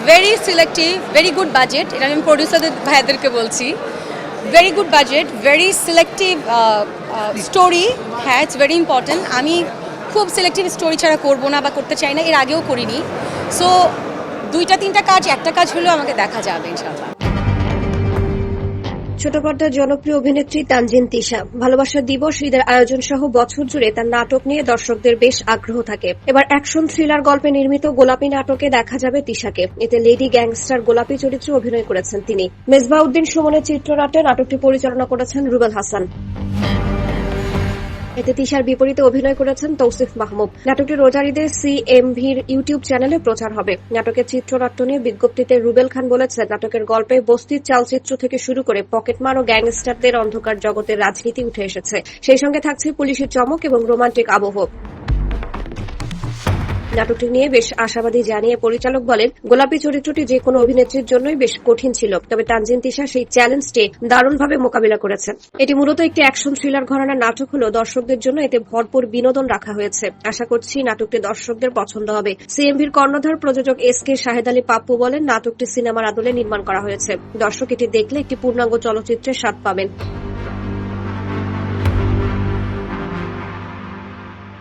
Very selective, very good budget. এটা আমি প্রডিউসারদের ভাইয়াদেরকে বলছি। Very good budget, very selective story. হ্যাঁ, ইটস ভেরি ইম্পর্টেন্ট। আমি খুব সিলেক্টিভ স্টোরি ছাড়া করবো না বা করতে চাই না, এর আগেও করিনি। সো 2-3টা কাজ, একটা কাজ হলেও আমাকে দেখা যাবে ইনশাআল্লাহ। ছোট পর্দার জনপ্রিয় অভিনেত্রী তানজিন তিশা ভালোবাসা দিবস, ঈদের আয়োজন সহ বছর জুড়ে তার নাটক নিয়ে দর্শকদের বেশ আগ্রহ থাকে। এবার অ্যাকশন থ্রিলার গল্পে নির্মিত গোলাপী নাটকে দেখা যাবে তিশাকে। এতে লেডি গ্যাংস্টার গোলাপী চরিত্রে অভিনয় করেছেন তিনি। মেজবাউদ্দিন সুমনের চিত্রনাট্যে নাটকটি পরিচালনা করেছেন রুবেল হাসান। এতে তিশার বিপরীতে অভিনয় করেছেন তৌসিফ মাহমুদ। নাটকটি রোজার ঈদে CMVর ইউটিউব চ্যানেলে প্রচার হবে। নাটকের চিত্রনাট্য নিয়ে বিজ্ঞপ্তিতে রুবেল খান বলেছেন, নাটকের গল্পে বস্তির চালচিত্র থেকে শুরু করে পকেটমার ও গ্যাংস্টারদের অন্ধকার জগতের রাজনীতি উঠে এসেছে। সেই সঙ্গে থাকছে পুলিশের চমক এবং রোমান্টিক আবহ। নাটকটি নিয়ে বেশ আশাবাদী জানিয়ে পরিচালক বলেন, গোলাপী চরিত্রটি যে কোনো অভিনেত্রীর জন্যই বেশ কঠিন ছিল, তবে তানজিন তিশা সেই চ্যালেঞ্জটি দারুণভাবে মোকাবিলা করেছেন। এটি মূলত একটি অ্যাকশন থ্রিলার ঘরানার নাটক হলেও দর্শকদের জন্য এতে ভরপুর বিনোদন রাখা হয়েছে। আশা করছি নাটকটি দর্শকদের পছন্দ হবে। CMVর কর্ণধার প্রযোজক SK শাহেদ আলী পাপ্পু বলেন, নাটকটি সিনেমার আদলে নির্মাণ করা হয়েছে। দর্শক এটি দেখলে একটি পূর্ণাঙ্গ চলচ্চিত্রের স্বাদ পাবেন।